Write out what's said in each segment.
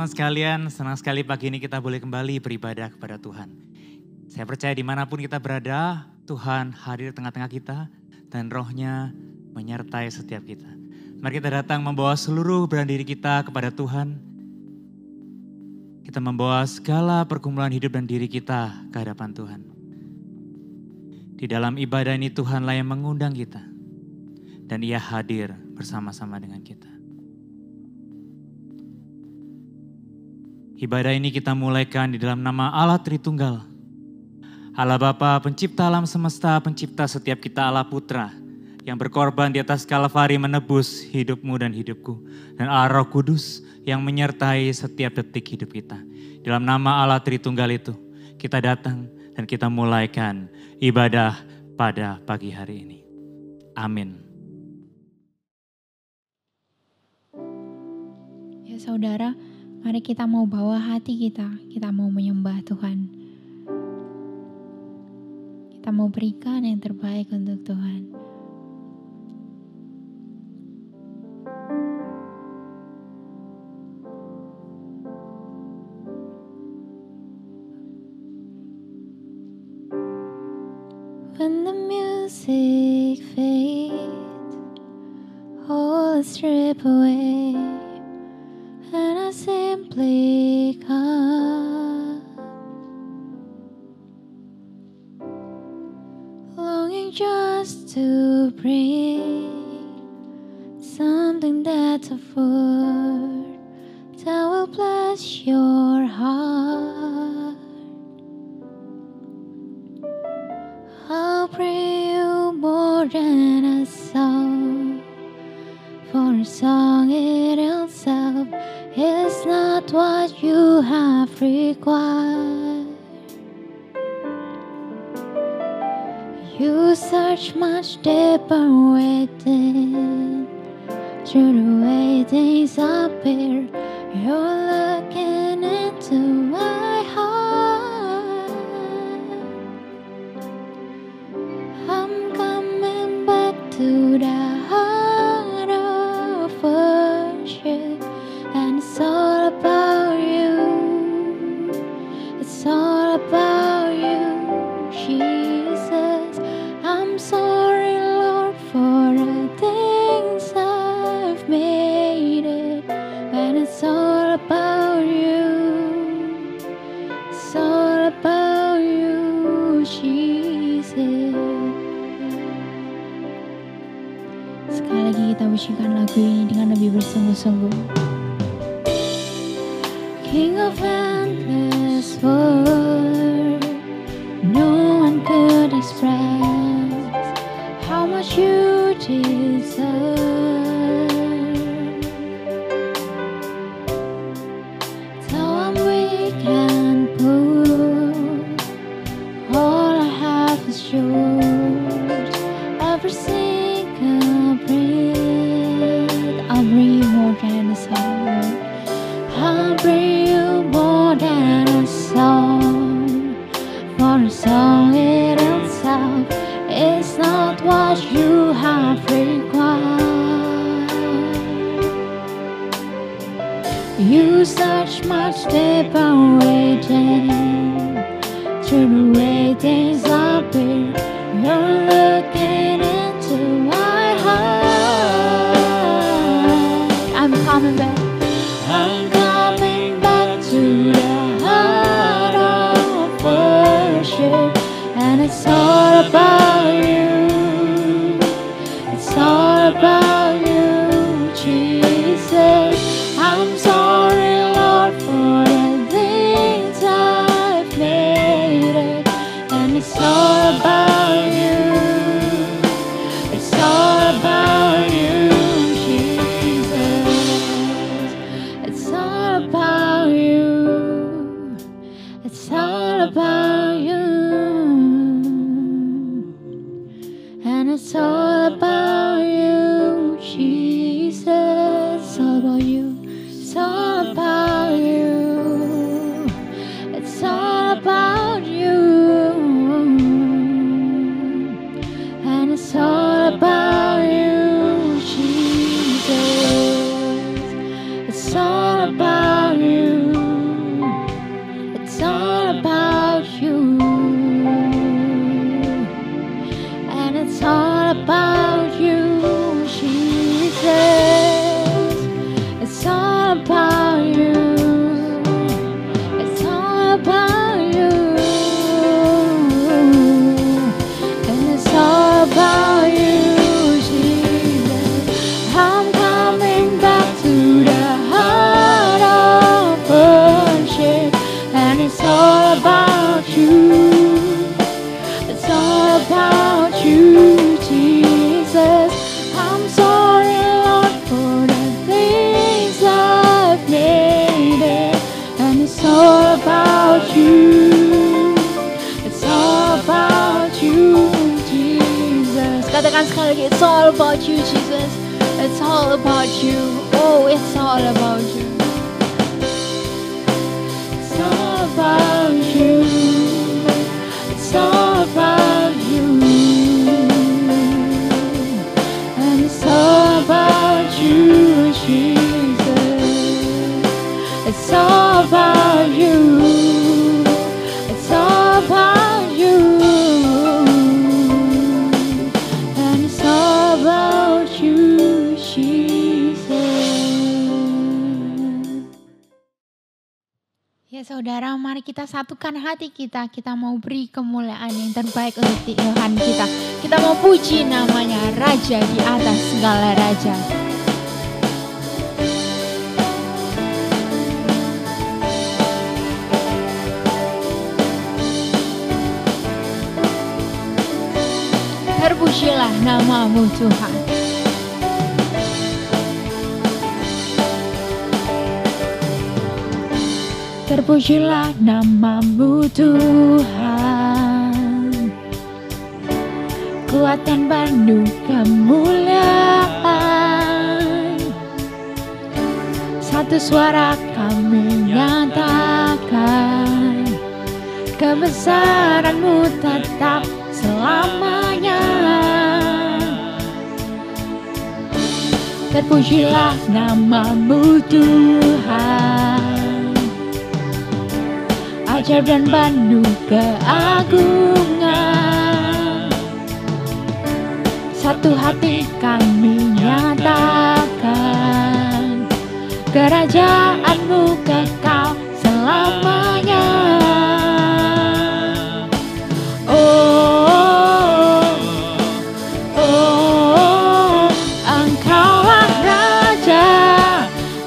teman-teman sekalian, senang sekali pagi ini kita boleh kembali beribadah kepada Tuhan. Saya percaya dimanapun kita berada, Tuhan hadir di tengah-tengah kita dan rohnya menyertai setiap kita. Mari kita datang membawa seluruh beran diri kita kepada Tuhan. Kita membawa segala pergumulan hidup dan diri kita ke hadapan Tuhan. Di dalam ibadah ini Tuhanlah yang mengundang kita. Dan Ia hadir bersama-sama dengan kita. Ibadah ini kita mulaikan di dalam nama Allah Tritunggal. Allah Bapa, pencipta alam semesta, pencipta setiap kita, Allah Putra, yang berkorban di atas Kalvari menebus hidupmu dan hidupku. Dan Allah Roh Kudus yang menyertai setiap detik hidup kita. Dalam nama Allah Tritunggal itu, kita datang dan kita mulaikan ibadah pada pagi hari ini. Amin. Ya saudara, mari kita mau bawa hati kita mau menyembah Tuhan. Kita mau berikan yang terbaik untuk Tuhan. When the music fades, all is stripped away. And I simply come, longing just to bring something that's a word that will bless your heart. I'll bring you more than a song, for a song in itself is not what you have required. You search much deeper within, through the way things appear. You're looking into my heart. I'm coming back to the heart of worship. And it's all about you. It's all about you, Jesus. I'm sorry, Lord, for the things I've made it. And it's all about you. It's all about you, Jesus. Sekali lagi kita ucapkan lagu ini dengan lebih bersungguh-sungguh. King of endless world, no one could express how much you deserve. Though I'm weak and poor, all I have is yours. Every single breath, I'll bring you more than a song. I'll bring you more than a song, for a song in itself is not what you have required. You search much deeper within, through the way things appear. You're looking into my heart. I'm coming back. I'm coming back to the heart of worship. And it's all about you. It's all about you, Jesus. I'm sorry, Lord, for the things I've made it. And it's all about you. It's all about you, Jesus. It's all about you. It's all about you. And it's all about you, Jesus. It's all about you. It's all about you. It's all about you. And it's all about you, Jesus. It's all about you. It's all about you. And it's all about you, Jesus. It's all about you. It's all about you. And it's all about you, Jesus. I'm coming back to the heart of worship. And it's all about you. It's all about you, Jesus. I'm sorry, Lord, for the things I've made it. And it's all about you. It's all about you, Jesus. Katakan sekali lagi, it's all about you, Jesus. It's all about you. Oh, it's all about you. It's all about you. It's all about you. And it's all about you, Jesus. It's all about you. It's all about you. And it's all about you, Jesus. Ya saudara, mari kita satukan hati kita. Kita mau beri kemuliaan yang terbaik untuk Tuhan kita. Kita mau puji namanya, Raja di atas segala raja. Terpujilah namamu Tuhan. Terpujilah namamu Tuhan, kuat dan penuh kemuliaan. Satu suara kami nyatakan, kebesaran-Mu tetap selamanya. Terpujilah namamu Tuhan, ajaib dan penuh keagungan. Satu hati kami nyatakan, kerajaan-Mu kekal selamanya. Oh, oh, Engkaulah Raja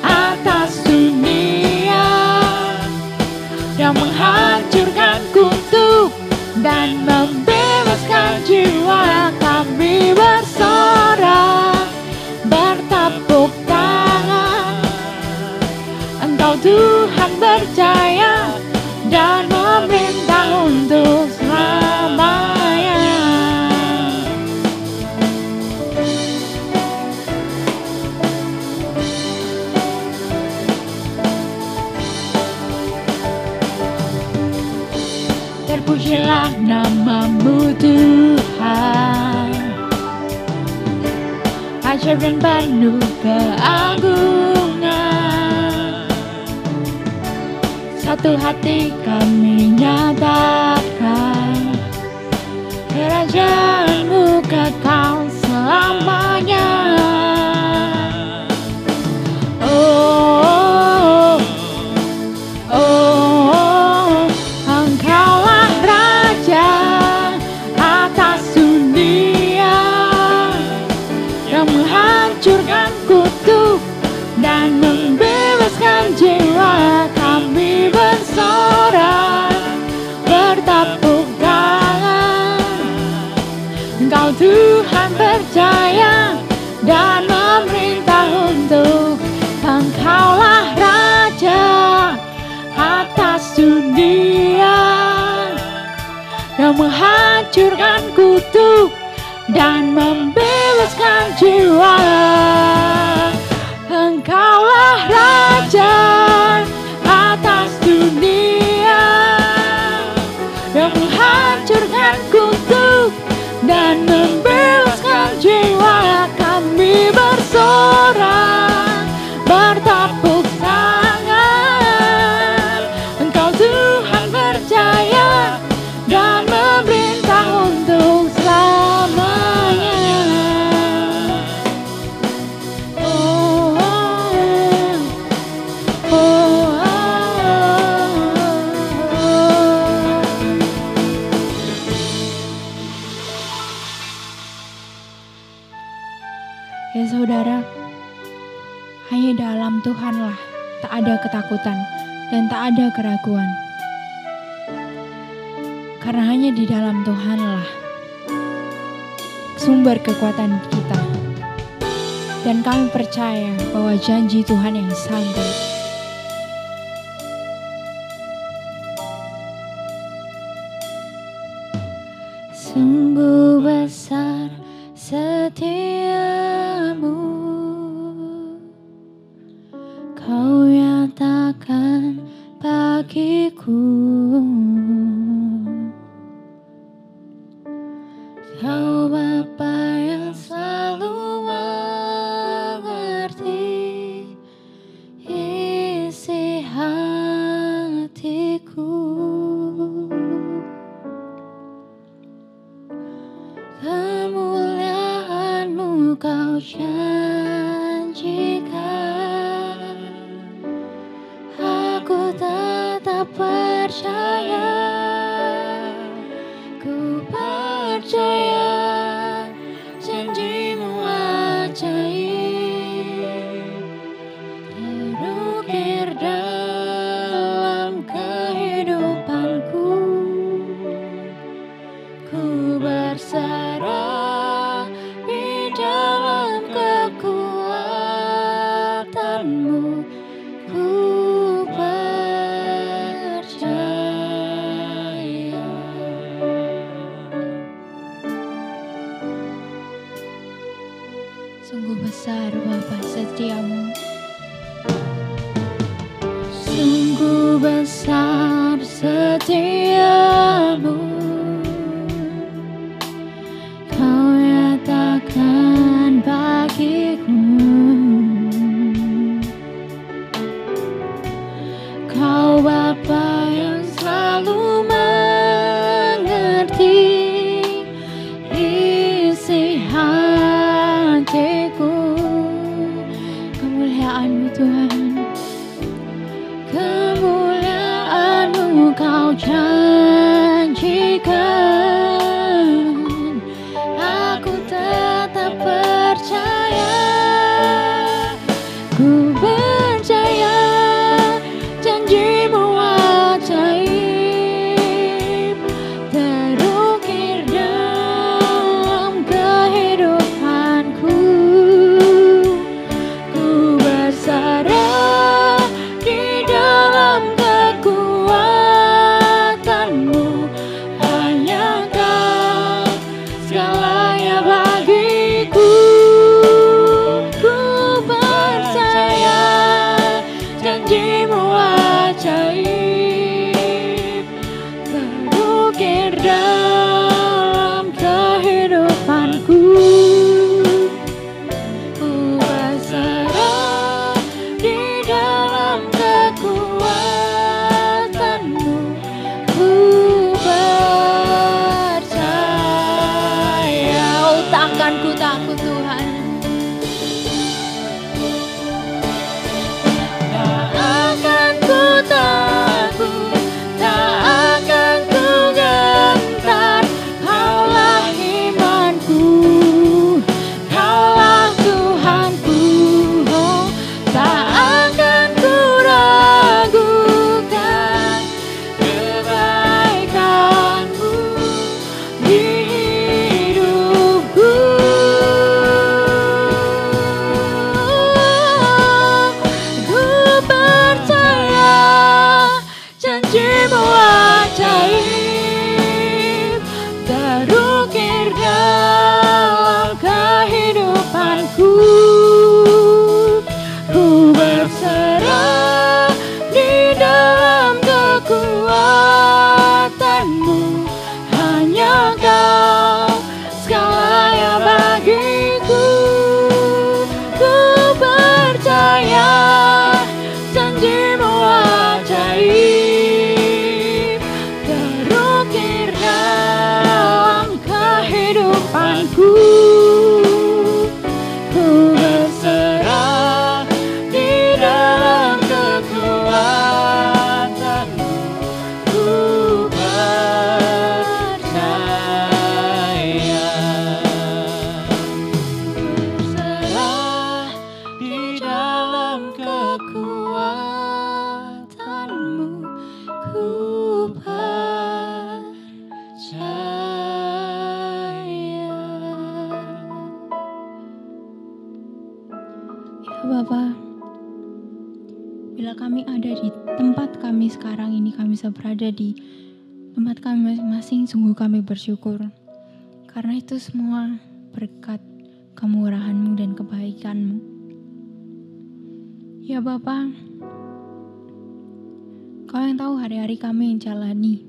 atas dunia, yang menghancurkan kutub dan membebaskan jiwa. Kami bersorak, bertepuk tangan. Engkau Tuhan berjaya dan memerintah untuk selamanya. Terpujilah namamu Tuhan, ajaib dan penuh keagungan. Satu hati kami nyatakan, kerajaan-Mu kekal selamanya. Oh, oh, Engkaulah Raja atas dunia, yang menghancurkan kutub dan membebaskan jiwa. Kami bersorak, bertepuk tangan. Engkau Tuhan berjaya dan memerintah untuk. Engkaulah Raja atas dunia, yang menghancurkan kutub dan membebaskan jiwa. Engkaulah Raja atas dunia, yang menghancurkan kutub dan membebaskan jiwa. Kami bersorak, bertepuk tangan. Engkau Tuhan percaya dan memerintah untuk selamanya. Oh, oh, oh, ya saudara, hanya dalam Tuhanlah tak ada ketakutan dan tak ada keraguan. Karena hanya di dalam Tuhanlah sumber kekuatan kita. Dan kami percaya bahwa janji Tuhan yang sanggup. Sungguh besar setiamu, Kau nyatakan bagiku. Kau Bapa yang selalu mengerti isi hatiku. Kemuliaan-Mu Kau janjikan, aku tetap percaya, ku percaya janji-Mu ajaib terukir dalam kehidupanku. Ku berserah di dalam kekuatan-Mu, ku percaya. Sungguh besar Bapa setiamu, sungguh besar setiamu, Kau nyatakan bagiku. Kau Bapa yang selalu mengerti isi hatiku. Kemuliaan-Mu Tuhan, kemuliaan-Mu Kau janjikan, aku tetap percaya, ku percaya janji-Mu ajaib terukir dalam kehidupanku. Ku berserah di dalam kekuatan-Mu, hanya Bapa, bila kami ada di tempat kami sekarang ini, kami bisa berada di tempat kami masing-masing, sungguh kami bersyukur. Karena itu semua berkat kemurahan-Mu dan kebaikan-Mu. Ya Bapa, Kau yang tahu hari-hari kami yang jalani.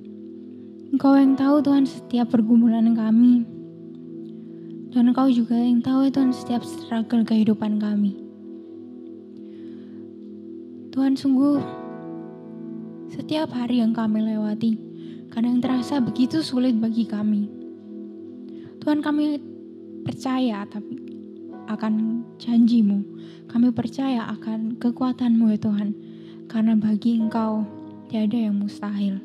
Engkau yang tahu Tuhan setiap pergumulan kami. Dan Engkau juga yang tahu Tuhan setiap struggle kehidupan kami. Tuhan, sungguh setiap hari yang kami lewati kadang terasa begitu sulit bagi kami. Tuhan, kami percaya akan janji-Mu. Kami percaya akan kekuatan-Mu ya Tuhan. Karena bagi Engkau tiada yang mustahil.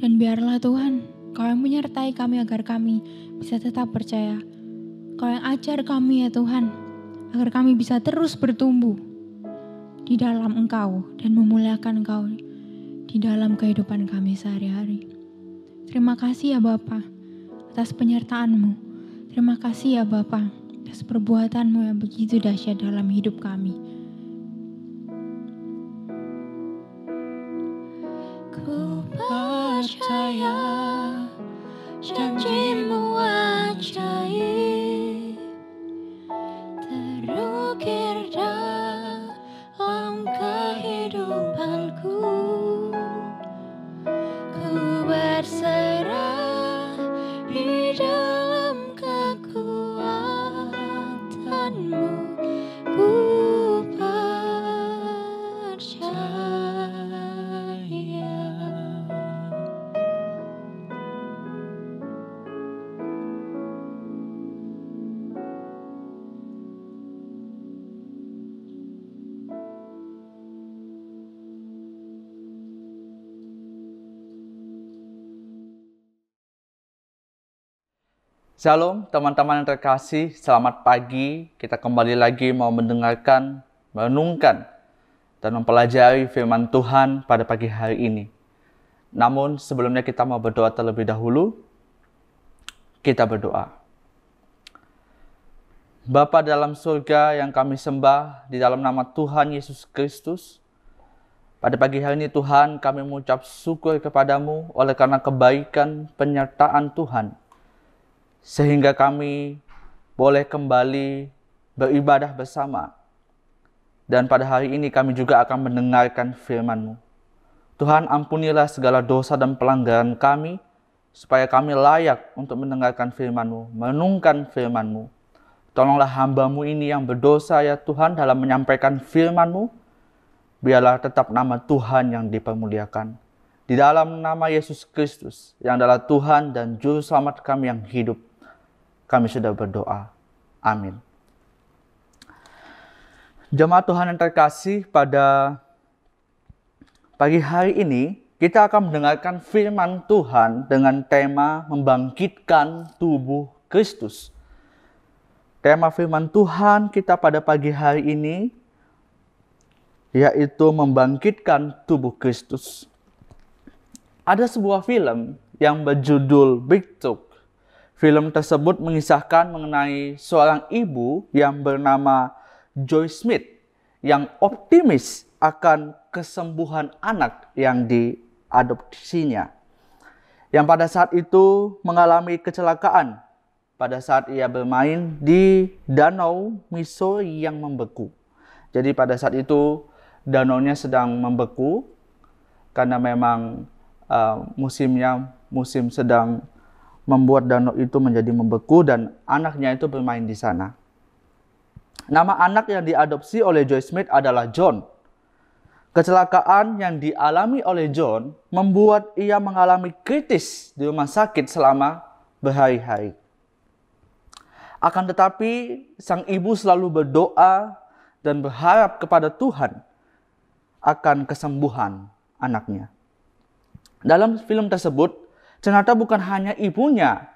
Dan biarlah Tuhan, Kau yang menyertai kami agar kami bisa tetap percaya. Kau yang ajar kami ya Tuhan, agar kami bisa terus bertumbuh di dalam Engkau dan memuliakan Engkau di dalam kehidupan kami sehari-hari. Terima kasih ya Bapa atas penyertaan-Mu. Terima kasih ya Bapa atas perbuatan-Mu yang begitu dahsyat dalam hidup kami. Ku percaya janji-Mu ajaib, terukir dalam kehidupanku. Ku berserah di dalam kekuatan-Mu. Ku Shalom teman-teman yang terkasih, selamat pagi. Kita kembali lagi mau mendengarkan, merenungkan, dan mempelajari firman Tuhan pada pagi hari ini. Namun sebelumnya kita mau berdoa terlebih dahulu. Kita berdoa. Bapa dalam surga yang kami sembah di dalam nama Tuhan Yesus Kristus. Pada pagi hari ini Tuhan, kami mengucap syukur kepadamu oleh karena kebaikan penyertaan Tuhan. Sehingga kami boleh kembali beribadah bersama. Dan pada hari ini kami juga akan mendengarkan firman-Mu. Tuhan, ampunilah segala dosa dan pelanggaran kami, supaya kami layak untuk mendengarkan firman-Mu, merenungkan firman-Mu. Tolonglah hamba-Mu ini yang berdosa ya Tuhan dalam menyampaikan firman-Mu. Biarlah tetap nama Tuhan yang dipermuliakan. Di dalam nama Yesus Kristus, yang adalah Tuhan dan Juru Selamat kami yang hidup, kami sudah berdoa. Amin. Jemaat Tuhan yang terkasih, pada pagi hari ini kita akan mendengarkan firman Tuhan dengan tema membangkitkan tubuh Kristus. Tema firman Tuhan kita pada pagi hari ini yaitu membangkitkan tubuh Kristus. Ada sebuah film yang berjudul Big Talk. Film tersebut mengisahkan mengenai seorang ibu yang bernama Joy Smith yang optimis akan kesembuhan anak yang diadopsinya. Yang pada saat itu mengalami kecelakaan pada saat ia bermain di danau Missouri yang membeku. Jadi pada saat itu danaunya sedang membeku karena memang musim sedang membuat danau itu menjadi membeku dan anaknya itu bermain di sana. Nama anak yang diadopsi oleh Joy Smith adalah John. Kecelakaan yang dialami oleh John membuat ia mengalami kritis di rumah sakit selama berhari-hari. Akan tetapi sang ibu selalu berdoa dan berharap kepada Tuhan akan kesembuhan anaknya. Dalam film tersebut, ternyata bukan hanya ibunya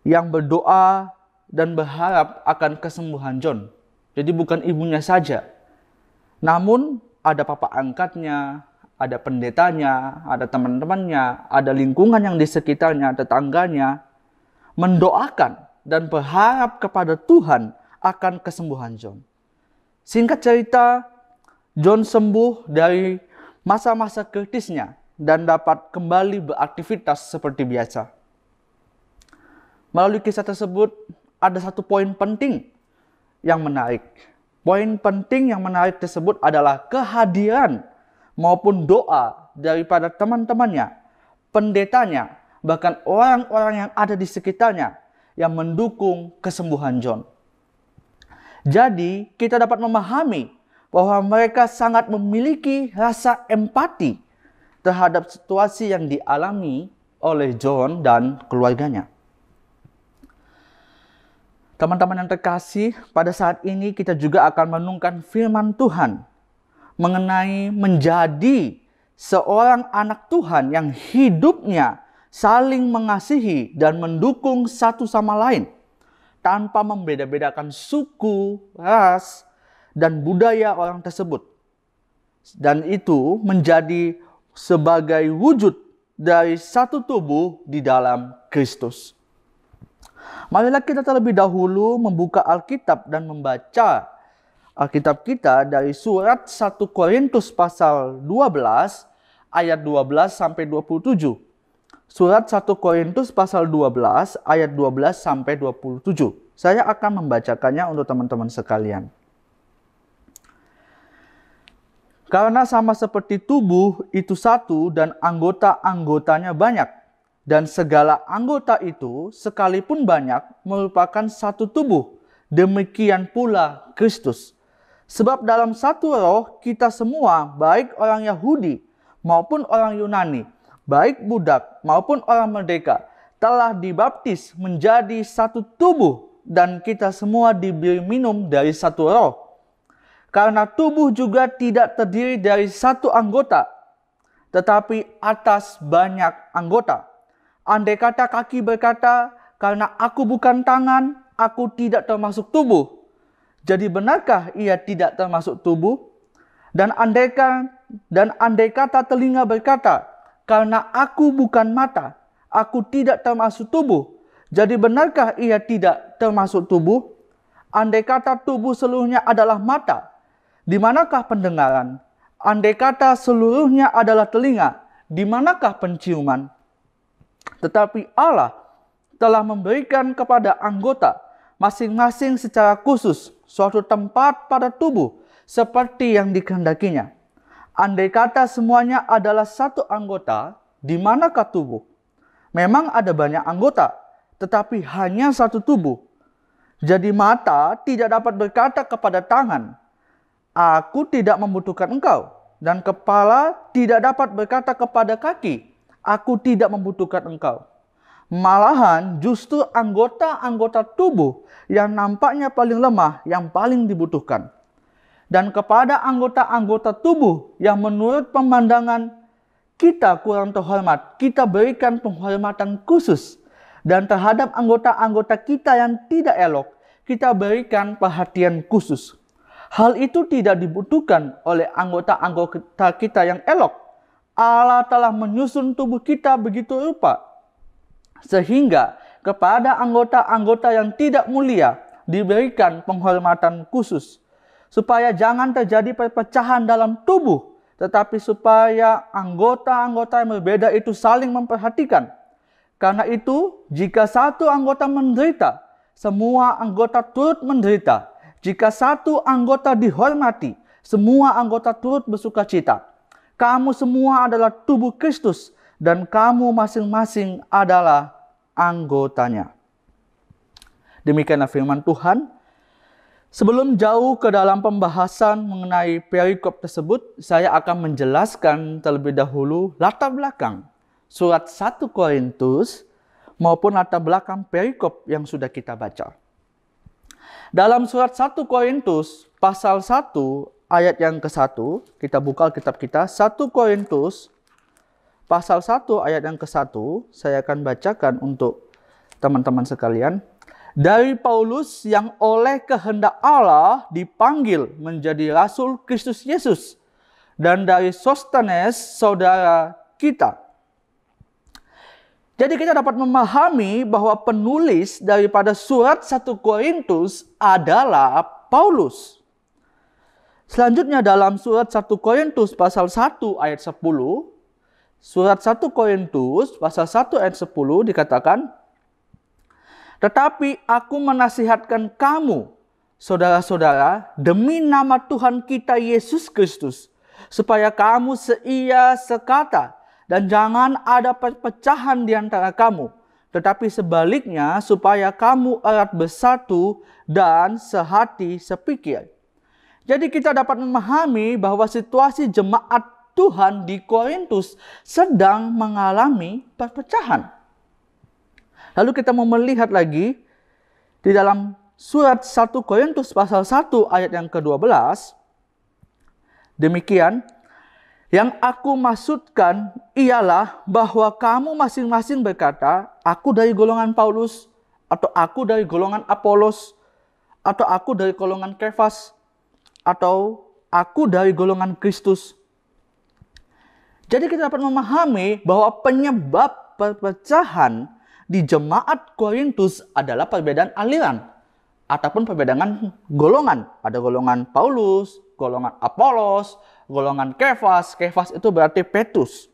yang berdoa dan berharap akan kesembuhan John. Jadi bukan ibunya saja. Namun ada papa angkatnya, ada pendetanya, ada teman-temannya, ada lingkungan yang di sekitarnya, tetangganya, mendoakan dan berharap kepada Tuhan akan kesembuhan John. Singkat cerita, John sembuh dari masa-masa kritisnya dan dapat kembali beraktivitas seperti biasa. Melalui kisah tersebut, ada satu poin penting yang menarik. Poin penting yang menarik tersebut adalah kehadiran maupun doa daripada teman-temannya, pendetanya, bahkan orang-orang yang ada di sekitarnya yang mendukung kesembuhan John. Jadi, kita dapat memahami bahwa mereka sangat memiliki rasa empati terhadap situasi yang dialami oleh John dan keluarganya. Teman-teman yang terkasih, pada saat ini kita juga akan menungkan firman Tuhan mengenai menjadi seorang anak Tuhan yang hidupnya saling mengasihi dan mendukung satu sama lain tanpa membeda-bedakan suku, ras, dan budaya orang tersebut. Dan itu menjadi sebagai wujud dari satu tubuh di dalam Kristus. Marilah kita terlebih dahulu membuka Alkitab dan membaca Alkitab kita dari surat 1 Korintus pasal 12 ayat 12 sampai 27. Surat 1 Korintus pasal 12 ayat 12 sampai 27. Saya akan membacakannya untuk teman-teman sekalian. Karena sama seperti tubuh itu satu dan anggota-anggotanya banyak. Dan segala anggota itu sekalipun banyak merupakan satu tubuh. Demikian pula Kristus. Sebab dalam satu roh kita semua, baik orang Yahudi maupun orang Yunani, baik budak maupun orang merdeka, telah dibaptis menjadi satu tubuh dan kita semua diberi minum dari satu roh. Karena tubuh juga tidak terdiri dari satu anggota, tetapi atas banyak anggota. Andai kata kaki berkata, karena aku bukan tangan, aku tidak termasuk tubuh. Jadi benarkah ia tidak termasuk tubuh? Dan andai kata telinga berkata, karena aku bukan mata, aku tidak termasuk tubuh. Jadi benarkah ia tidak termasuk tubuh? Andai kata tubuh seluruhnya adalah mata, di manakah pendengaran? Andai kata seluruhnya adalah telinga, di manakah penciuman? Tetapi Allah telah memberikan kepada anggota masing-masing secara khusus suatu tempat pada tubuh seperti yang dikehendakinya. Andai kata semuanya adalah satu anggota, di manakah tubuh? Memang ada banyak anggota, tetapi hanya satu tubuh. Jadi mata tidak dapat berkata kepada tangan, aku tidak membutuhkan engkau. Dan kepala tidak dapat berkata kepada kaki, aku tidak membutuhkan engkau. Malahan justru anggota-anggota tubuh yang nampaknya paling lemah yang paling dibutuhkan. Dan kepada anggota-anggota tubuh yang menurut pemandangan kita kurang terhormat, kita berikan penghormatan khusus. Dan terhadap anggota-anggota kita yang tidak elok, kita berikan perhatian khusus. Hal itu tidak dibutuhkan oleh anggota-anggota kita yang elok. Allah telah menyusun tubuh kita begitu rupa, sehingga kepada anggota-anggota yang tidak mulia diberikan penghormatan khusus, supaya jangan terjadi perpecahan dalam tubuh, tetapi supaya anggota-anggota yang berbeda itu saling memperhatikan. Karena itu, jika satu anggota menderita, semua anggota turut menderita. Jika satu anggota dihormati, semua anggota turut bersukacita. Kamu semua adalah tubuh Kristus dan kamu masing-masing adalah anggotanya. Demikianlah firman Tuhan. Sebelum jauh ke dalam pembahasan mengenai perikop tersebut, saya akan menjelaskan terlebih dahulu latar belakang surat 1 Korintus maupun latar belakang perikop yang sudah kita baca. Dalam surat 1 Korintus pasal 1 ayat yang ke-1, kita buka Alkitab kita, 1 Korintus pasal 1 ayat yang ke-1, saya akan bacakan untuk teman-teman sekalian. Dari Paulus yang oleh kehendak Allah dipanggil menjadi Rasul Kristus Yesus, dan dari Sostenes saudara kita. Jadi kita dapat memahami bahwa penulis daripada surat 1 Korintus adalah Paulus. Selanjutnya dalam surat 1 Korintus pasal 1 ayat 10, surat 1 Korintus pasal 1 ayat 10 dikatakan, "Tetapi aku menasihatkan kamu, saudara-saudara, demi nama Tuhan kita Yesus Kristus, supaya kamu seia sekata, dan jangan ada perpecahan di antara kamu, tetapi sebaliknya supaya kamu erat bersatu dan sehati sepikir." Jadi kita dapat memahami bahwa situasi jemaat Tuhan di Korintus sedang mengalami perpecahan. Lalu kita mau melihat lagi di dalam surat 1 Korintus pasal 1 ayat yang ke-12. Demikian, "Yang aku maksudkan ialah bahwa kamu masing-masing berkata, aku dari golongan Paulus, atau aku dari golongan Apolos, atau aku dari golongan Kefas, atau aku dari golongan Kristus." Jadi kita dapat memahami bahwa penyebab perpecahan di jemaat Korintus adalah perbedaan aliran ataupun perbedaan golongan. Ada golongan Paulus, golongan Apolos, golongan Kefas. Kefas itu berarti Petrus.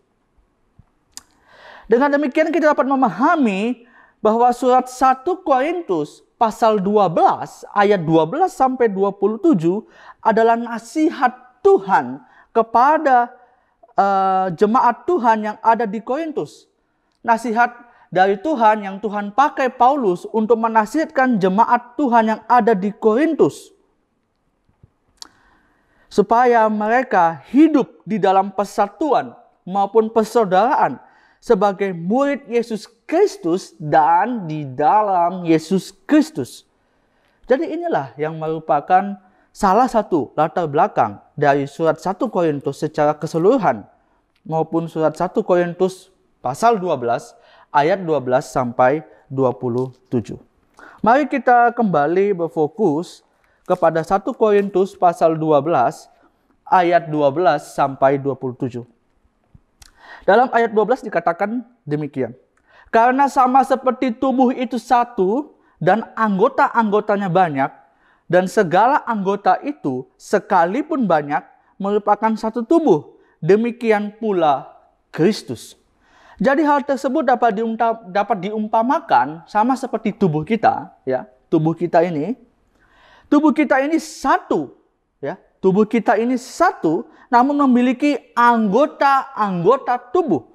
Dengan demikian kita dapat memahami bahwa surat 1 Korintus pasal 12 ayat 12 sampai 27 adalah nasihat Tuhan kepada jemaat Tuhan yang ada di Korintus. Nasihat dari Tuhan yang Tuhan pakai Paulus untuk menasihatkan jemaat Tuhan yang ada di Korintus, supaya mereka hidup di dalam persatuan maupun persaudaraan sebagai murid Yesus Kristus dan di dalam Yesus Kristus. Jadi inilah yang merupakan salah satu latar belakang dari surat 1 Korintus secara keseluruhan maupun surat 1 Korintus pasal 12 ayat 12 sampai 27. Mari kita kembali berfokus kepada 1 Korintus pasal 12 ayat 12 sampai 27. Dalam ayat 12 dikatakan demikian. "Karena sama seperti tubuh itu satu dan anggota-anggotanya banyak, dan segala anggota itu sekalipun banyak merupakan satu tubuh, demikian pula Kristus." Jadi hal tersebut dapat diumpamakan sama seperti tubuh kita, ya. Tubuh kita ini satu, ya. Tubuh kita ini satu, namun memiliki anggota-anggota tubuh,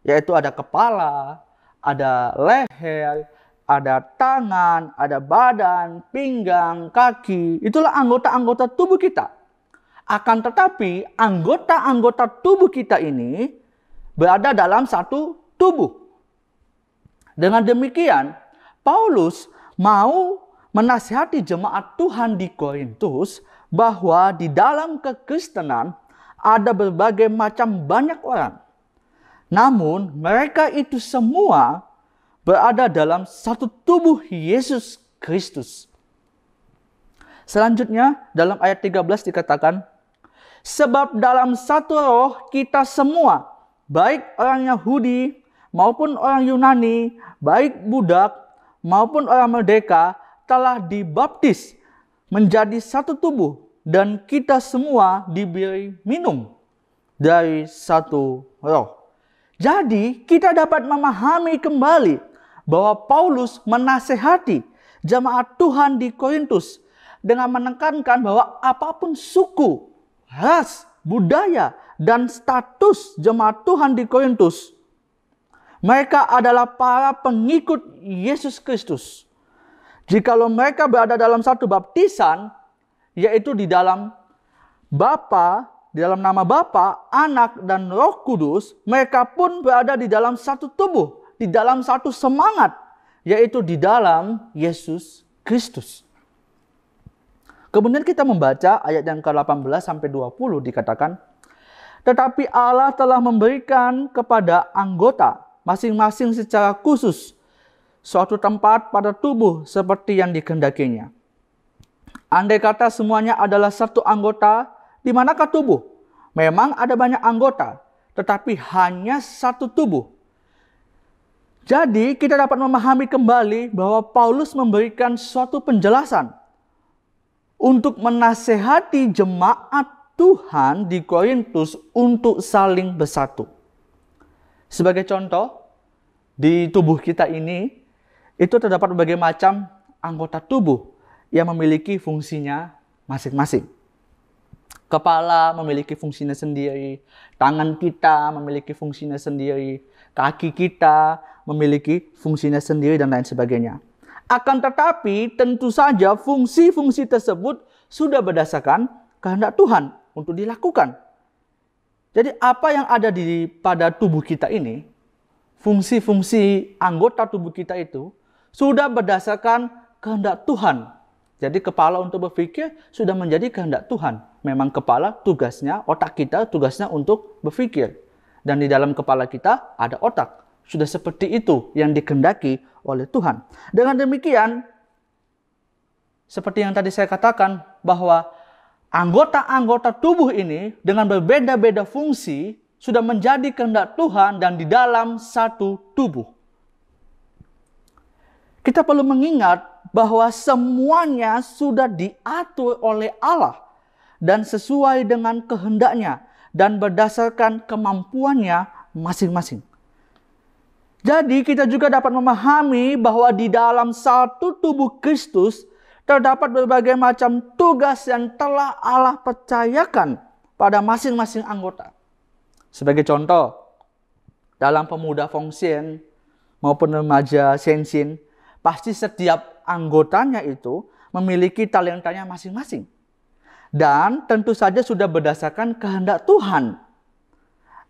yaitu ada kepala, ada leher, ada tangan, ada badan, pinggang, kaki. Itulah anggota-anggota tubuh kita. Akan tetapi anggota-anggota tubuh kita ini berada dalam satu tubuh. Dengan demikian, Paulus mau menasihati jemaat Tuhan di Korintus bahwa di dalam kekristenan ada berbagai macam banyak orang. Namun mereka itu semua berada dalam satu tubuh Yesus Kristus. Selanjutnya dalam ayat 13 dikatakan, "Sebab dalam satu roh kita semua, baik orang Yahudi maupun orang Yunani, baik budak maupun orang merdeka, telah dibaptis menjadi satu tubuh, dan kita semua diberi minum dari satu roh." Jadi kita dapat memahami kembali bahwa Paulus menasehati jemaat Tuhan di Korintus dengan menekankan bahwa apapun suku, ras, budaya, dan status jemaat Tuhan di Korintus, mereka adalah para pengikut Yesus Kristus. Jikalau mereka berada dalam satu baptisan, yaitu di dalam Bapa, di dalam nama Bapa, Anak, dan Roh Kudus, mereka pun berada di dalam satu tubuh, di dalam satu semangat, yaitu di dalam Yesus Kristus. Kemudian kita membaca ayat yang ke-18 sampai 20 dikatakan, "Tetapi Allah telah memberikan kepada anggota masing-masing secara khusus suatu tempat pada tubuh seperti yang dikehendakinya. Andai kata semuanya adalah satu anggota, di manakah tubuh? Memang ada banyak anggota, tetapi hanya satu tubuh." Jadi kita dapat memahami kembali bahwa Paulus memberikan suatu penjelasan untuk menasehati jemaat Tuhan di Korintus untuk saling bersatu. Sebagai contoh, di tubuh kita ini, itu terdapat berbagai macam anggota tubuh yang memiliki fungsinya masing-masing. Kepala memiliki fungsinya sendiri, tangan kita memiliki fungsinya sendiri, kaki kita memiliki fungsinya sendiri, dan lain sebagainya. Akan tetapi, tentu saja fungsi-fungsi tersebut sudah berdasarkan kehendak Tuhan untuk dilakukan. Jadi apa yang ada pada tubuh kita ini, fungsi-fungsi anggota tubuh kita itu sudah berdasarkan kehendak Tuhan. Jadi kepala untuk berpikir sudah menjadi kehendak Tuhan. Memang kepala tugasnya, otak kita tugasnya untuk berpikir. Dan di dalam kepala kita ada otak. Sudah seperti itu yang dikehendaki oleh Tuhan. Dengan demikian, seperti yang tadi saya katakan, bahwa anggota-anggota tubuh ini dengan berbeda-beda fungsi sudah menjadi kehendak Tuhan dan di dalam satu tubuh. Kita perlu mengingat bahwa semuanya sudah diatur oleh Allah dan sesuai dengan kehendaknya dan berdasarkan kemampuannya masing-masing. Jadi kita juga dapat memahami bahwa di dalam satu tubuh Kristus terdapat berbagai macam tugas yang telah Allah percayakan pada masing-masing anggota. Sebagai contoh, dalam pemuda Fongsian maupun remaja Sensin, pasti setiap anggotanya itu memiliki talentanya masing-masing. Dan tentu saja sudah berdasarkan kehendak Tuhan.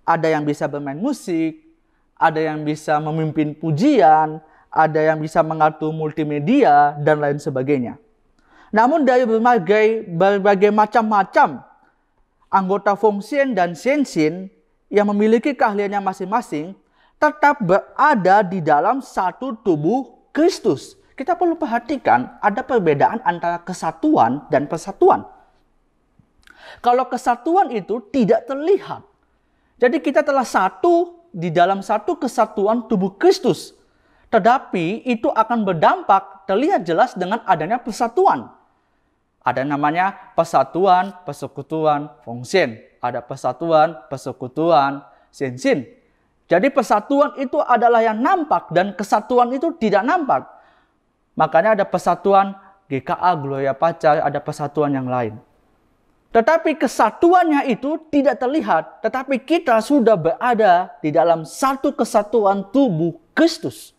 Ada yang bisa bermain musik, ada yang bisa memimpin pujian, ada yang bisa mengatur multimedia, dan lain sebagainya. Namun dari berbagai macam-macam anggota Fongsian dan Sensin yang memiliki keahliannya masing-masing tetap berada di dalam satu tubuh Kristus. Kita perlu perhatikan ada perbedaan antara kesatuan dan persatuan. Kalau kesatuan itu tidak terlihat. Jadi kita telah satu di dalam satu kesatuan tubuh Kristus. Tetapi itu akan berdampak terlihat jelas dengan adanya persatuan. Ada namanya persatuan, persekutuan Fongsian. Ada persatuan, persekutuan Sensin. Jadi persatuan itu adalah yang nampak dan kesatuan itu tidak nampak. Makanya ada persatuan GKA, Gloria Pacar, ada persatuan yang lain. Tetapi kesatuannya itu tidak terlihat. Tetapi kita sudah berada di dalam satu kesatuan tubuh Kristus.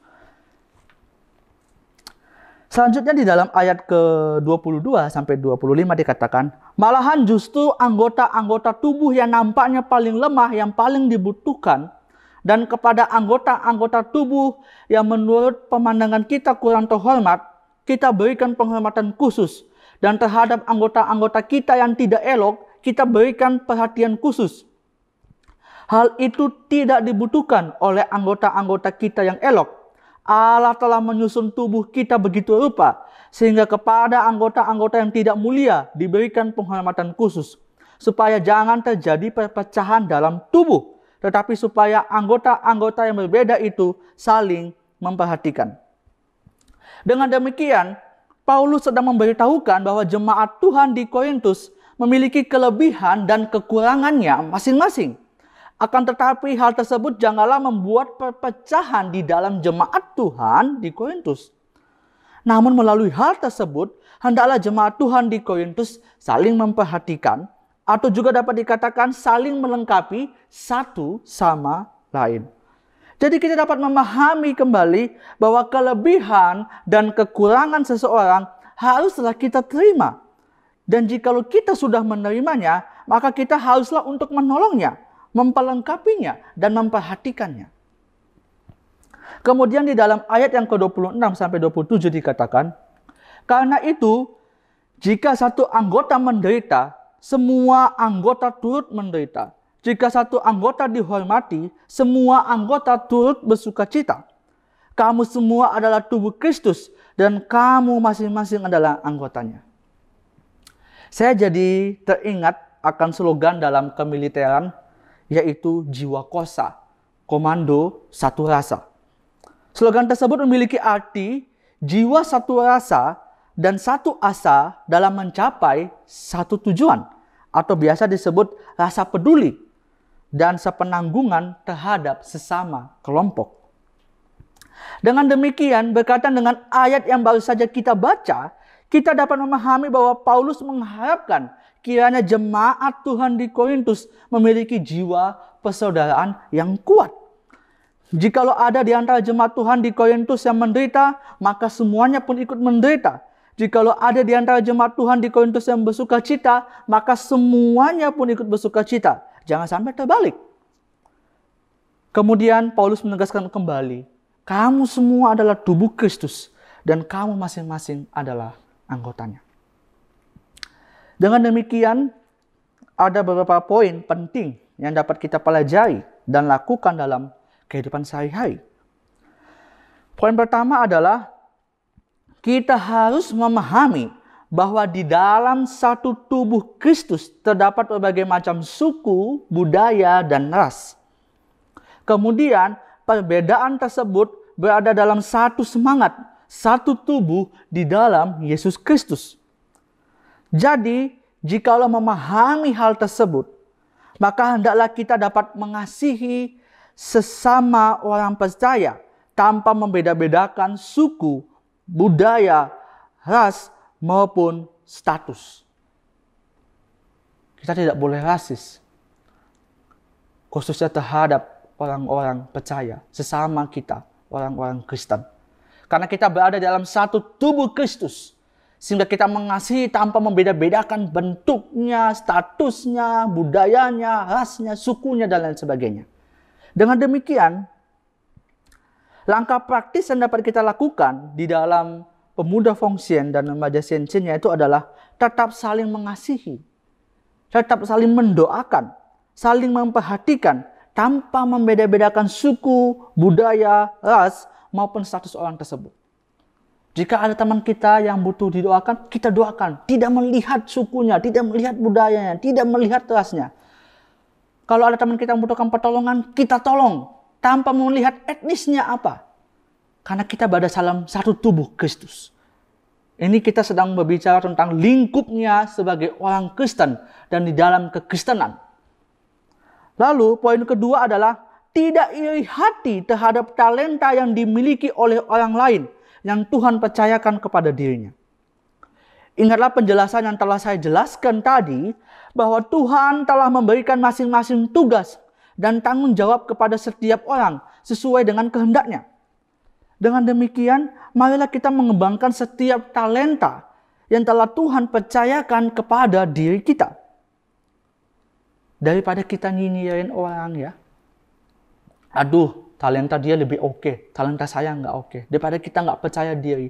Selanjutnya di dalam ayat ke-22 sampai 25 dikatakan, malahan justru anggota-anggota tubuh yang nampaknya paling lemah, yang paling dibutuhkan, dan kepada anggota-anggota tubuh yang menurut pemandangan kita kurang terhormat, kita berikan penghormatan khusus. Dan terhadap anggota-anggota kita yang tidak elok, kita berikan perhatian khusus. Hal itu tidak dibutuhkan oleh anggota-anggota kita yang elok. Allah telah menyusun tubuh kita begitu rupa, sehingga kepada anggota-anggota yang tidak mulia diberikan penghormatan khusus. Supaya jangan terjadi perpecahan dalam tubuh, tetapi supaya anggota-anggota yang berbeda itu saling memperhatikan. Dengan demikian, Paulus sedang memberitahukan bahwa jemaat Tuhan di Korintus memiliki kelebihan dan kekurangannya masing-masing. Akan tetapi hal tersebut janganlah membuat perpecahan di dalam jemaat Tuhan di Korintus. Namun melalui hal tersebut, hendaklah jemaat Tuhan di Korintus saling memperhatikan, atau juga dapat dikatakan saling melengkapi satu sama lain. Jadi kita dapat memahami kembali bahwa kelebihan dan kekurangan seseorang haruslah kita terima. Dan jikalau kita sudah menerimanya, maka kita haruslah untuk menolongnya, memperlengkapinya, dan memperhatikannya. Kemudian di dalam ayat yang ke-26 sampai 27 dikatakan, karena itu, jika satu anggota menderita, semua anggota turut menderita. Jika satu anggota dihormati, semua anggota turut bersukacita. Kamu semua adalah tubuh Kristus dan kamu masing-masing adalah anggotanya. Saya jadi teringat akan slogan dalam kemiliteran, yaitu jiwa kosa, komando satu rasa. Slogan tersebut memiliki arti jiwa satu rasa dan satu asa dalam mencapai satu tujuan, atau biasa disebut rasa peduli dan sepenanggungan terhadap sesama kelompok. Dengan demikian, berkaitan dengan ayat yang baru saja kita baca, kita dapat memahami bahwa Paulus mengharapkan kiranya jemaat Tuhan di Korintus memiliki jiwa persaudaraan yang kuat. Jikalau ada di antara jemaat Tuhan di Korintus yang menderita, maka semuanya pun ikut menderita. Jikalau ada di antara jemaat Tuhan di Korintus yang bersuka cita, maka semuanya pun ikut bersuka cita. Jangan sampai terbalik. Kemudian Paulus menegaskan kembali, kamu semua adalah tubuh Kristus dan kamu masing-masing adalah anggotanya. Dengan demikian, ada beberapa poin penting yang dapat kita pelajari dan lakukan dalam kehidupan sehari-hari. Poin pertama adalah kita harus memahami bahwa di dalam satu tubuh Kristus terdapat berbagai macam suku, budaya, dan ras. Kemudian perbedaan tersebut berada dalam satu semangat, satu tubuh di dalam Yesus Kristus. Jadi, jikalau memahami hal tersebut, maka hendaklah kita dapat mengasihi sesama orang percaya tanpa membeda-bedakan suku, budaya, ras, maupun status. Kita tidak boleh rasis, khususnya terhadap orang-orang percaya, sesama kita, orang-orang Kristen. Karena kita berada dalam satu tubuh Kristus, sehingga kita mengasihi tanpa membeda-bedakan bentuknya, statusnya, budayanya, rasnya, sukunya, dan lain sebagainya. Dengan demikian, langkah praktis yang dapat kita lakukan di dalam pemuda Fongsian dan remaja Sienchen yaitu adalah tetap saling mengasihi, tetap saling mendoakan, saling memperhatikan tanpa membeda-bedakan suku, budaya, ras, maupun status orang tersebut. Jika ada teman kita yang butuh didoakan, kita doakan. Tidak melihat sukunya, tidak melihat budayanya, tidak melihat rasnya. Kalau ada teman kita yang membutuhkan pertolongan, kita tolong. Tanpa melihat etnisnya apa. Karena kita berada dalam satu tubuh Kristus. Ini kita sedang berbicara tentang lingkupnya sebagai orang Kristen dan di dalam kekristenan. Lalu poin kedua adalah tidak iri hati terhadap talenta yang dimiliki oleh orang lain yang Tuhan percayakan kepada dirinya. Ingatlah penjelasan yang telah saya jelaskan tadi, bahwa Tuhan telah memberikan masing-masing tugas dan tanggung jawab kepada setiap orang sesuai dengan kehendaknya. Dengan demikian, marilah kita mengembangkan setiap talenta yang telah Tuhan percayakan kepada diri kita. Daripada kita nyinyirin orang ya, aduh, talenta dia lebih oke, talenta saya nggak oke. Daripada kita nggak percaya diri.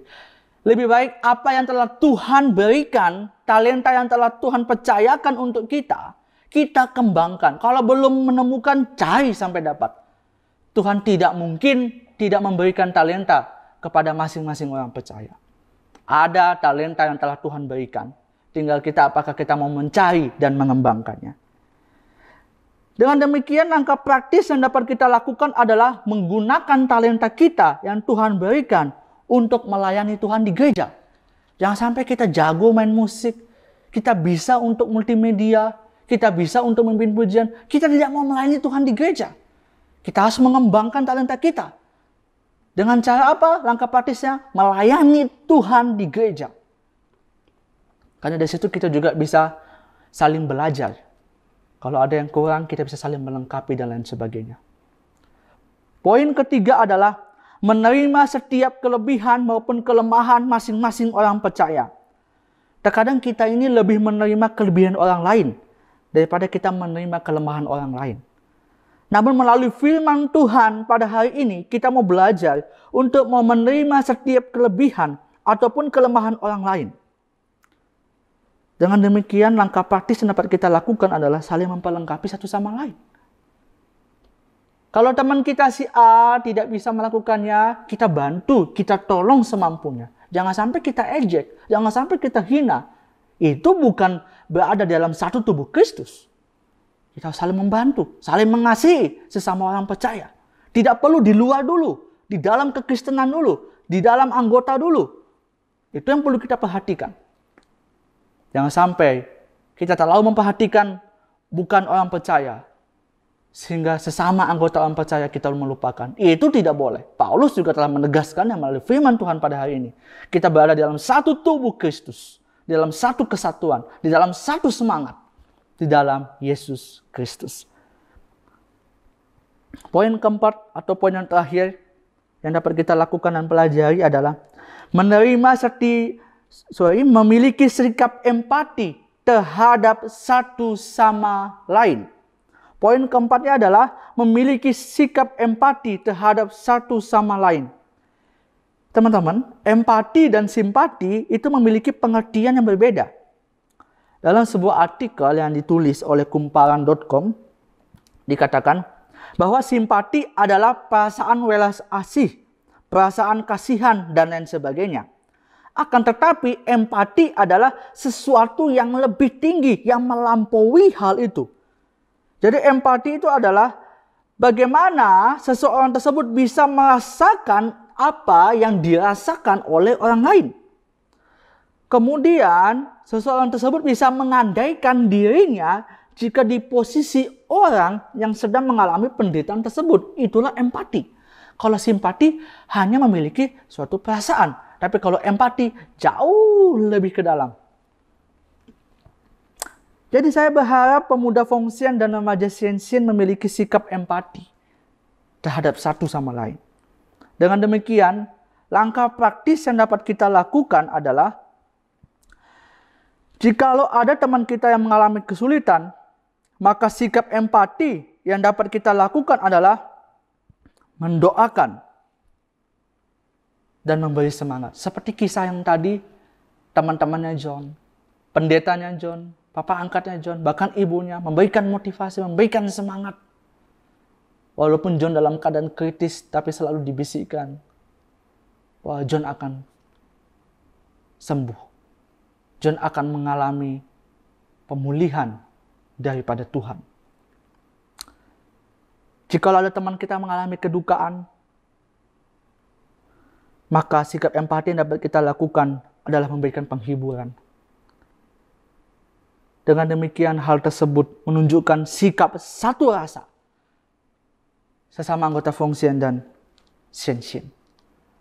Lebih baik apa yang telah Tuhan berikan, talenta yang telah Tuhan percayakan untuk kita, kita kembangkan. Kalau belum menemukan, cari sampai dapat. Tuhan tidak mungkin tidak memberikan talenta kepada masing-masing orang percaya. Ada talenta yang telah Tuhan berikan. Tinggal kita apakah kita mau mencari dan mengembangkannya. Dengan demikian, langkah praktis yang dapat kita lakukan adalah menggunakan talenta kita yang Tuhan berikan untuk melayani Tuhan di gereja. Jangan sampai kita jago main musik, kita bisa untuk multimedia, kita bisa untuk memimpin pujian, kita tidak mau melayani Tuhan di gereja. Kita harus mengembangkan talenta kita. Dengan cara apa? Langkah praktisnya melayani Tuhan di gereja. Karena dari situ kita juga bisa saling belajar. Kalau ada yang kurang, kita bisa saling melengkapi dan lain sebagainya. Poin ketiga adalah menerima setiap kelebihan maupun kelemahan masing-masing orang percaya. Terkadang kita ini lebih menerima kelebihan orang lain daripada kita menerima kelemahan orang lain. Namun melalui firman Tuhan pada hari ini, kita mau belajar untuk mau menerima setiap kelebihan ataupun kelemahan orang lain. Dengan demikian, langkah praktis yang dapat kita lakukan adalah saling memperlengkapi satu sama lain. Kalau teman kita si A tidak bisa melakukannya, kita bantu, kita tolong semampunya. Jangan sampai kita ejek, jangan sampai kita hina. Itu bukan berada dalam satu tubuh Kristus. Kita saling membantu, saling mengasihi sesama orang percaya. Tidak perlu di luar dulu, di dalam kekristenan dulu, di dalam anggota dulu. Itu yang perlu kita perhatikan. Jangan sampai kita terlalu memperhatikan bukan orang percaya, sehingga sesama anggota orang percaya kita melupakan. Itu tidak boleh. Paulus juga telah menegaskannya melalui firman Tuhan pada hari ini. Kita berada di dalam satu tubuh Kristus, di dalam satu kesatuan, di dalam satu semangat, di dalam Yesus Kristus. Poin keempat atau poin yang terakhir yang dapat kita lakukan dan pelajari adalah memiliki sikap empati terhadap satu sama lain. Poin keempatnya adalah memiliki sikap empati terhadap satu sama lain. Teman-teman, empati dan simpati itu memiliki pengertian yang berbeda. Dalam sebuah artikel yang ditulis oleh kumparan.com, dikatakan bahwa simpati adalah perasaan welas asih, perasaan kasihan, dan lain sebagainya. Akan tetapi empati adalah sesuatu yang lebih tinggi, yang melampaui hal itu. Jadi empati itu adalah bagaimana seseorang tersebut bisa merasakan apa yang dirasakan oleh orang lain. Kemudian seseorang tersebut bisa mengandaikan dirinya jika di posisi orang yang sedang mengalami penderitaan tersebut. Itulah empati. Kalau simpati hanya memiliki suatu perasaan. Tapi kalau empati jauh lebih ke dalam. Jadi saya berharap pemuda Fongsian dan remaja Sian-Sian memiliki sikap empati terhadap satu sama lain. Dengan demikian, langkah praktis yang dapat kita lakukan adalah jikalau ada teman kita yang mengalami kesulitan, maka sikap empati yang dapat kita lakukan adalah mendoakan dan memberi semangat. Seperti kisah yang tadi, teman-temannya John, pendetanya John, papa angkatnya John, bahkan ibunya memberikan motivasi, memberikan semangat. Walaupun John dalam keadaan kritis, tapi selalu dibisikkan bahwa John akan sembuh. John akan mengalami pemulihan daripada Tuhan. Jika ada teman kita mengalami kedukaan, maka sikap empati yang dapat kita lakukan adalah memberikan penghiburan. Dengan demikian hal tersebut menunjukkan sikap satu rasa sesama anggota Fongsian dan Sian-Sian.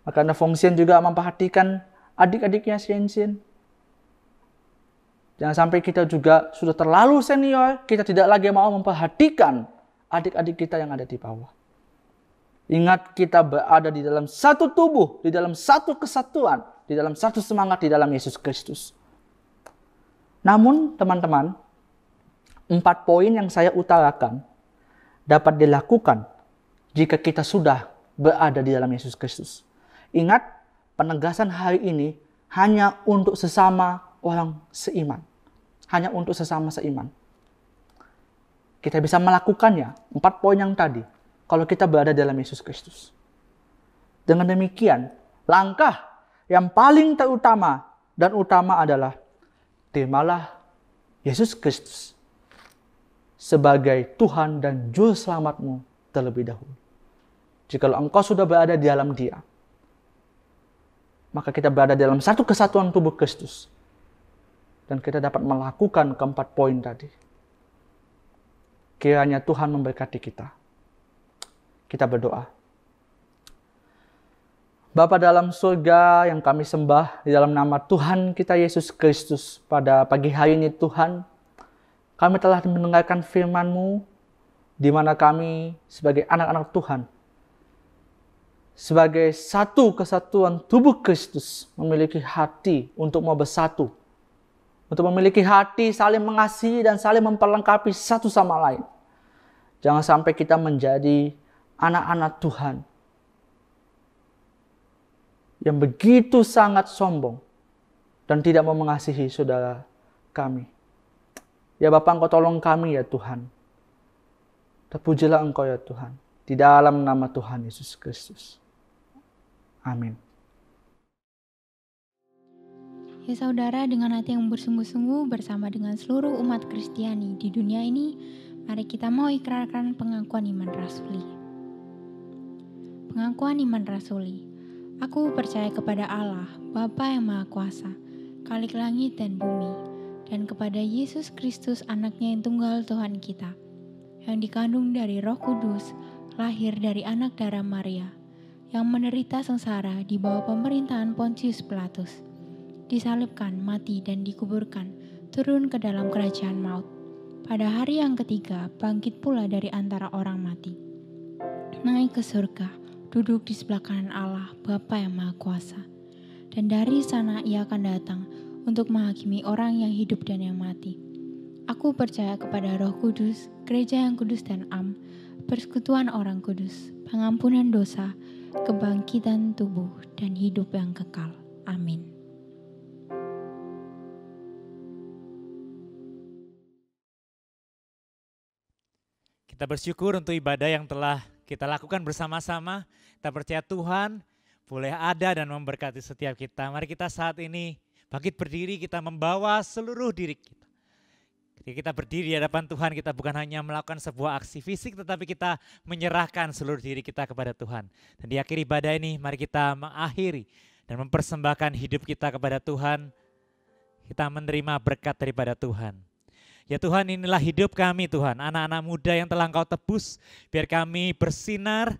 Karena Fongsian juga memperhatikan adik-adiknya Sian-Sian. Jangan sampai kita juga sudah terlalu senior, kita tidak lagi mau memperhatikan adik-adik kita yang ada di bawah. Ingat, kita berada di dalam satu tubuh, di dalam satu kesatuan, di dalam satu semangat di dalam Yesus Kristus. Namun teman-teman, 4 poin yang saya utarakan dapat dilakukan jika kita sudah berada di dalam Yesus Kristus. Ingat, penegasan hari ini hanya untuk sesama orang seiman. Hanya untuk sesama seiman. Kita bisa melakukannya, 4 poin yang tadi, kalau kita berada dalam Yesus Kristus. Dengan demikian, langkah yang paling terutama dan utama adalah terimalah Yesus Kristus sebagai Tuhan dan Juru Selamatmu terlebih dahulu. Jikalau engkau sudah berada di dalam Dia, maka kita berada dalam satu kesatuan tubuh Kristus. Dan kita dapat melakukan keempat poin tadi. Kiranya Tuhan memberkati kita. Kita berdoa. Bapa dalam surga yang kami sembah, di dalam nama Tuhan kita Yesus Kristus, pada pagi hari ini Tuhan, kami telah mendengarkan firman-Mu, di mana kami sebagai anak-anak Tuhan, sebagai satu kesatuan tubuh Kristus, memiliki hati untuk mau bersatu, untuk memiliki hati saling mengasihi dan saling memperlengkapi satu sama lain. Jangan sampai kita menjadi anak-anak Tuhan yang begitu sangat sombong dan tidak mau mengasihi saudara kami. Ya Bapa, Engkau tolong kami ya Tuhan. Terpujilah Engkau ya Tuhan. Di dalam nama Tuhan Yesus Kristus. Amin. Ya saudara, dengan hati yang bersungguh-sungguh bersama dengan seluruh umat Kristiani di dunia ini, mari kita mau ikrarkan pengakuan iman rasuli. Pengakuan iman rasuli. Aku percaya kepada Allah, Bapa yang Maha Kuasa, Khalik langit dan bumi, dan kepada Yesus Kristus anaknya yang tunggal Tuhan kita, yang dikandung dari Roh Kudus, lahir dari anak darah Maria, yang menderita sengsara di bawah pemerintahan Pontius Pilatus, disalibkan, mati dan dikuburkan, turun ke dalam kerajaan maut. Pada hari yang ketiga, bangkit pula dari antara orang mati, naik ke surga, duduk di sebelah kanan Allah, Bapa yang Maha Kuasa. Dan dari sana ia akan datang untuk menghakimi orang yang hidup dan yang mati. Aku percaya kepada Roh Kudus, gereja yang kudus dan am, persekutuan orang kudus, pengampunan dosa, kebangkitan tubuh, dan hidup yang kekal. Amin. Kita bersyukur untuk ibadah yang telah kita lakukan bersama-sama. Kita percaya Tuhan boleh ada dan memberkati setiap kita. Mari kita saat ini bangkit berdiri, kita membawa seluruh diri kita. Ketika kita berdiri di hadapan Tuhan, kita bukan hanya melakukan sebuah aksi fisik, tetapi kita menyerahkan seluruh diri kita kepada Tuhan. Dan di akhir ibadah ini, mari kita mengakhiri dan mempersembahkan hidup kita kepada Tuhan. Kita menerima berkat daripada Tuhan. Ya Tuhan, inilah hidup kami Tuhan, anak-anak muda yang telah Engkau tebus, biar kami bersinar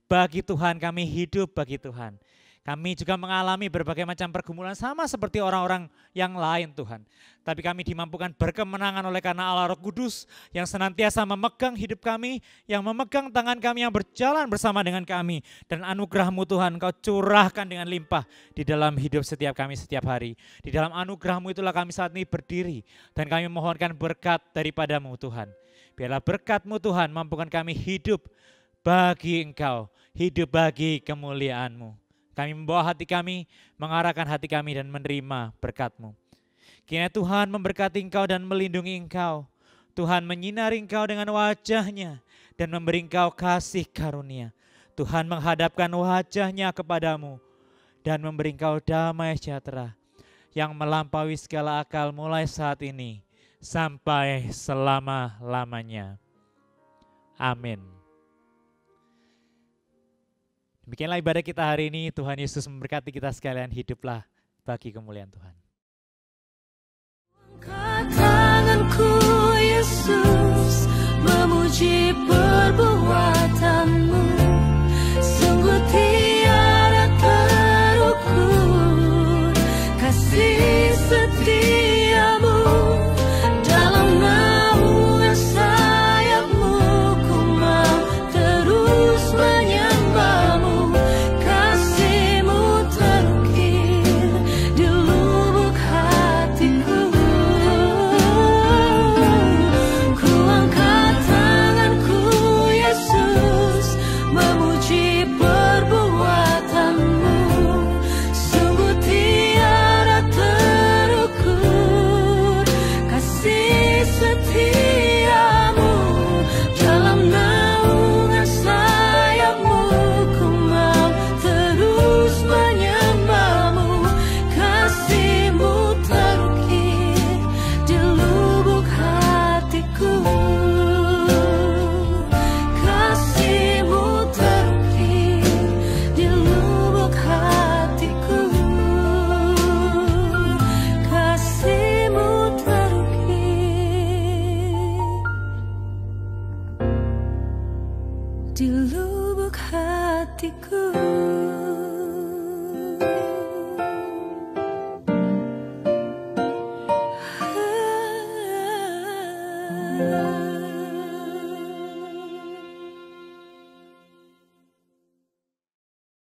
bagi Tuhan, kami hidup bagi Tuhan. Kami juga mengalami berbagai macam pergumulan sama seperti orang-orang yang lain Tuhan. Tapi kami dimampukan berkemenangan oleh karena Allah Roh Kudus yang senantiasa memegang hidup kami, yang memegang tangan kami, yang berjalan bersama dengan kami. Dan anugerah-Mu Tuhan Engkau curahkan dengan limpah di dalam hidup setiap kami setiap hari. Di dalam anugerah-Mu itulah kami saat ini berdiri dan kami mohonkan berkat daripada-Mu Tuhan. Biarlah berkat-Mu Tuhan mampukan kami hidup bagi Engkau, hidup bagi kemuliaan-Mu. Kami membawa hati kami, mengarahkan hati kami dan menerima berkat-Mu. Kiranya Tuhan memberkati Engkau dan melindungi Engkau. Tuhan menyinari Engkau dengan wajah-Nya dan memberi Engkau kasih karunia. Tuhan menghadapkan wajah-Nya kepadamu dan memberi Engkau damai sejahtera yang melampaui segala akal mulai saat ini sampai selama-lamanya. Amin. Demikianlah ibadah kita hari ini. Tuhan Yesus memberkati kita sekalian. Hiduplah bagi kemuliaan Tuhan. Angkat tanganku Yesus, memuji perbuatan